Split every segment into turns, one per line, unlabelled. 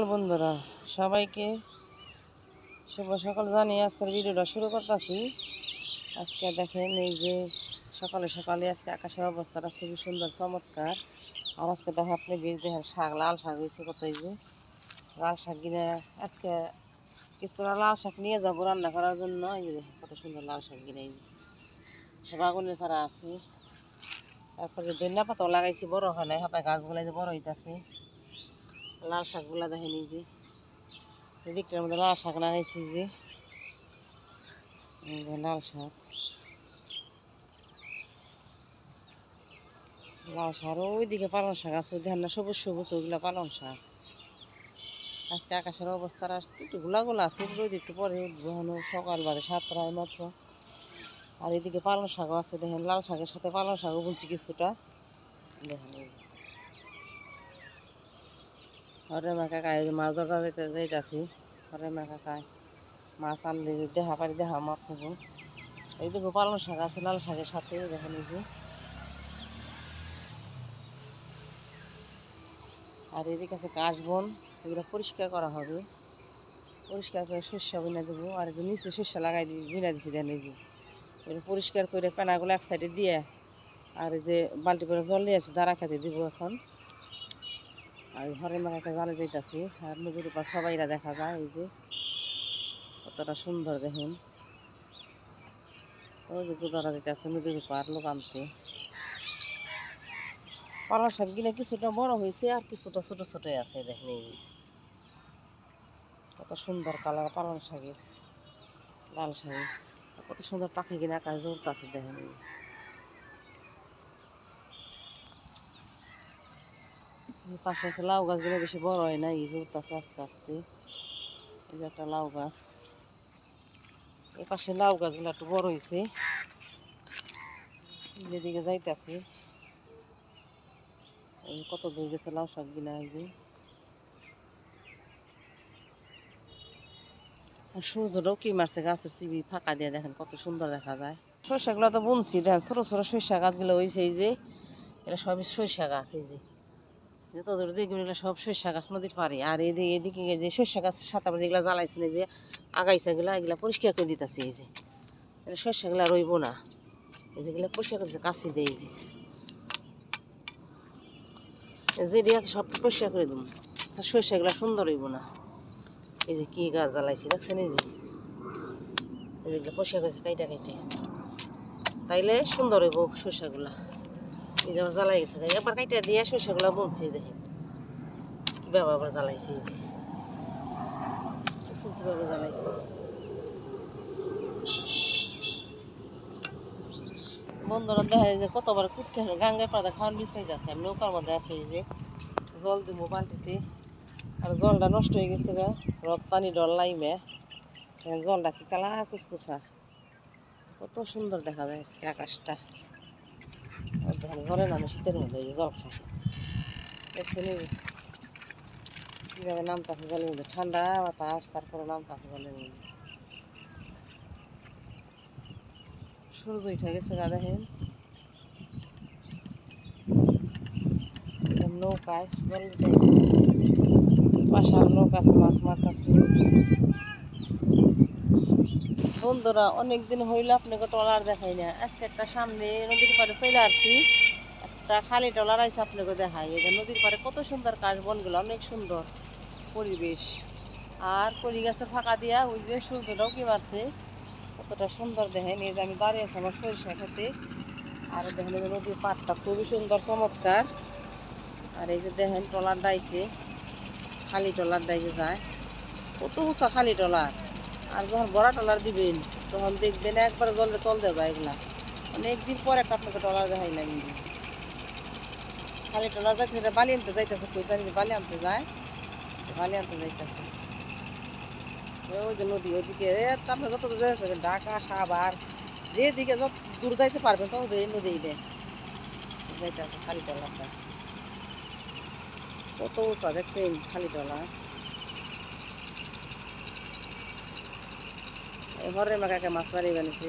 বন্ধুরা সবাইকে শুভ সকাল জানিয়ে আজকের ভিডিওটা শুরু করতেছি। আজকে দেখেন এই যে সকালে সকালে আজকে আকাশের অবস্থাটা খুবই সুন্দর চমৎকার। আর আজকে দেখে আপনি বীজ দেখেন শাক, লাল শাক হয়েছে কত। এই যে লাল শাক কিনে আজকে কিছুটা লাল শাক নিয়ে যাবো রান্না করার জন্য। এই যে দেখেন কত সুন্দর লাল শাক কিনে, এই যে সব আগুনের ছাড়া আছে। তারপরে ধনিয়া পাতাও লাগাইছি, বড় হয় নাই, হাঁপায় গাছগুলো যে বড় হইতেছে। লাল শাকগুলা দেখেন এই যে দিকটার মধ্যে লাল শাক লাগাইছি, যে লাল শাক ওইদিকে পালং শাক আছে, দেখেন না সবুজ সবুজ, ওইগুলা পালং শাক। আজকে আকাশের অবস্থা আজকে একটু গোলা আছে, রোদ একটু পরে উঠবো, সকাল বাজে 7টায় মাত্র। আর এদিকে পালং শাকও আছে, দেখেন লাল শাকের সাথে পালং শাকও বুনছি কিছুটা। দেখেন হরে মা কাকায় মাছ ধরতে যাইতেছি। হরে মা কাকায় মাছ আনলে দেখা পারি, দেখা মাপ নেবো। এইদিকে পালং শাক আছে লাল শাকের সাথে, দেখেন এই যে। আর এদিকে আছে কাশবন, এগুলো পরিষ্কার করা হবে। পরিষ্কার করে শস্য বিনা দেবো। আর নিচে শস্য লাগাই বিনা দিচ্ছি, দেখেন এই যে। এগুলো পরিষ্কার করে পেনাগুলো এক সাইডে দিয়ে, আর এই যে বালতি করে জল নিয়ে আসি দাঁড়া খেতে দিব এখন। আর ঘরের মাকে জালে যাইতেছি। আর নদীর উপর সবাইরা দেখা যায়, এই যে কতটা সুন্দর দেখেন। ওই যে গুদারা দিতেছে নদীর উপর লোক আনতে। পালং শাক গিলে কিছুটা বড় হয়েছে, আর কিছুটা ছোট ছোট আছে, দেখেন এই যে কত সুন্দর কালার পালং শাকের, লাল শাকের। কত সুন্দর পাখি কিনে আকাশ জ্বলতেছে, দেখেন পাশে আছে লাউ গাছগুলো বেশি বড় হয় না, এই জ্বলতেছে আস্তে আস্তে। এই যে একটা লাউ গাছ, এই পাশে লাউ গাছগুলো একটু বড় হয়েছে। যেদিকে যাইতেছে এই কত দূর গেছে লাউ শাক গিলা, এই যে। আর সূর্যটাও কি মারছে গাছের চিবি ফাঁকা দিয়ে, দেখেন কত সুন্দর দেখা যায়। সরিষাগুলো তো বুনছি, দেখেন ছোট ছোট সরিষা গাছগুলো হয়েছে, এই যে এগুলো সবই সরিষা গাছ। এই যে যতদূর দেখবেন এগুলো সব সরিষা গাছ নদীর পাড়ে। আর এদিকে যে সরিষা গাছের সাথে আবার যেগুলো জ্বালাইছেন, এই যে আগাইছাগুলা, এগুলা পরিষ্কার করে দিতেছে। এই যে সরিষাগুলা রইব না, এই যেগুলো পরিষ্কার করছে কাশি দিয়ে, এই যে দিয়ে আছে সব পরিষ্কার করে দেবো। সরিষাগুলা সুন্দর হইব না। এই যে কি গাছ জ্বালাইছি দেখছেন, এই যেগুলো পরিষ্কার করেছে কাইটা কাইটে, তাইলে সুন্দর হইব সরিষাগুলা। এই যে আবার জ্বালাই গেছে, একবার কাইটা দিয়ে সরিষাগুলা বুনছি, দেখেন কীভাবে আবার জ্বালাইছি, এই যে কীভাবে জ্বালাইছি। বন্ধুরা দেখা যায় যে কতবার কুটতে হবে, গাঙ্গায় পাড়া খাওয়ান বিছাই যাচ্ছে। আমি নৌকার মধ্যে আছি, এই যে জল দিব বালতিতে। আর জলটা নষ্ট হয়ে গেছে গা, রপ্তানি ডল লাইমে, জলটা কি কালা কুচকুচা, কত সুন্দর দেখা যায় আজকে আকাশটা। দেখেন জলে নামে শীতের মধ্যে, এই জল খায় দেখছেন, কীভাবে নামতাছে জলের মধ্যে, ঠান্ডা বাতাস, তারপরে নামতাছে জলের মধ্যে। সূর্য উঠে গেছে গা, দেখেন নৌকায় জল দিতে গেছে, পাশে আর নৌকা আছে, মাছ মারতাছে। বন্ধুরা অনেকদিন হইল আপনাকে ট্রলার দেখাই না। আজকে একটা সামনে নদীর পাড়ে চলে আসছি, একটা খালি ট্রলার আছে, আপনাকে দেখাই। এই যে নদীর পাড়ে কত সুন্দর কাশ বনগুলো, অনেক সুন্দর পরিবেশ। আর কলি গাছের ফাঁকা দিয়া ওই যে সূর্যটাও কি মারছে, কতটা সুন্দর দেখেন। এই যে আমি দাঁড়িয়ে আছি আমার সরিষা খেতে। আর দেখেন এই নদীর পাড়টা খুবই সুন্দর চমৎকার। আর এই যে দেখেন ট্রলার ডাইছে, খালি ট্রলার ডাইছে যায়, কত উঁচা খালি ট্রলার। আর যখন বড়া ট্রলার দিবেন তখন দেখবেন একবার জলে তল দেওয়া যায়। এগুলা অনেকদিন পর একটা আপনাকে ট্রলার দেখাইলাম। খালি ট্রলার যাইতে বালি আনতে যাইতেছে, কই জানি বালি আনতে যায়, বালি আনতে যাইতেছে। ওই যে নদী ওইদিকে আপনার যত দূর যাইতেছে ঢাকা সাভার, যেদিকে যত দূর যাইতে পারবেন তত এই নদী যাইতেছে খালি ট্রলারটা। কত উঁচা দেখছেন খালি ট্রলার। ঘরের মাকাকে মাছ মারি বানিয়েছে,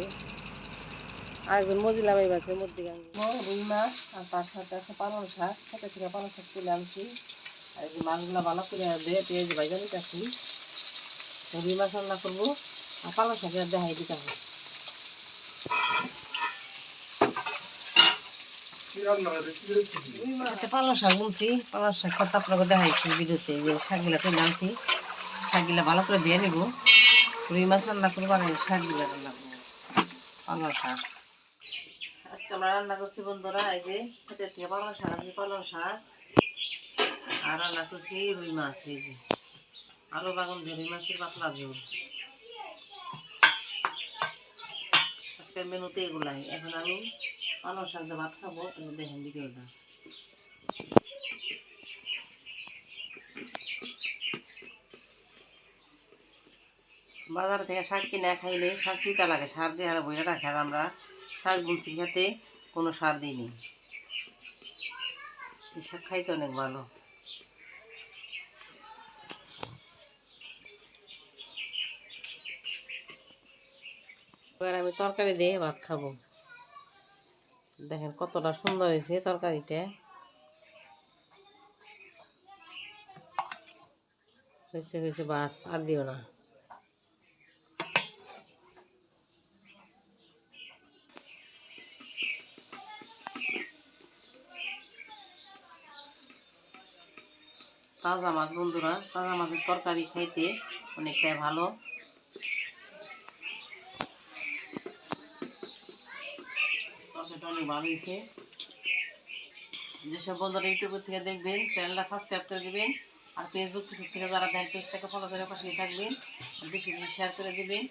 আরেকজন মজিলা মাই বানিয়েছে মধ্যিগাঙ্গে রুই মাছ। আর তার সাথে আছে পালং শাক, সাথে থেকে পালং শাক তুলে আনছি। এই যে মাছগুলো ভালো করে দিয়ে পেঁয়াজ ভাজা নিতেছি। রুই মাছ রান্না করবো আর পালং শাকের দেখাই দিতে হবে। পালং শাক বুনছি, পালং শাক কথা আপনাকে দেখাইছি ভিডিওতে, যে শাকগুলা তুলে আনছি। শাকগুলা ভালো করে দিয়ে নিব। রুই মাছ রান্না করবো আর এই শাকগুলা রান্না করবো, পালং শাক। আজকে আমরা রান্না করছি বন্ধুরা, এই যে খেতে থেকে পালং শাক আনছি, পালং শাক আর রান্না করছি রুই মাছ। এই যে আলু বাগুন দিয়ে রুই মাছের পাতলা ঝোল। আজকের মেনুতে এগুলাই। এখন আমি পালং শাক দিয়ে ভাত খাবো, দেখেন ভিডিওটা। বাজার থেকে শাক কিনে খাইলে শাক তিতা লাগে, সার দিয়ে বইয়ে রাখে। আর আমরা শাক বুনছি খেতে, কোনো সার দিইনি। এই শাক খাইতে অনেক ভালো। এবার আমি তরকারি দিয়ে ভাত খাবো। দেখেন কতটা সুন্দর হয়েছে তরকারিটা। হয়েছে হয়েছে, বাস আর দিও না। তাজা মাছ বন্ধুরা, তাজা মাছের তরকারি খাইতে অনেকটাই ভালো। তরকারিটা অনেক ভালো হয়েছে। যেসব বন্ধুরা ইউটিউব থেকে দেখবেন, চ্যানেলটা সাবস্ক্রাইব করে দেবেন। আর ফেসবুক থেকে যারা দেন, পেজটাকে ফলো করে পাশেই থাকবেন। বেশি বেশি শেয়ার করে দেবেন।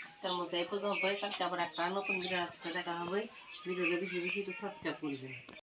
আজকের মতো এই পর্যন্তই। কালকে আবার একটা নতুন ভিডিও দেখা হবে। ভিডিওটা বেশি বেশি একটু সাবস্ক্রাইব করবেন।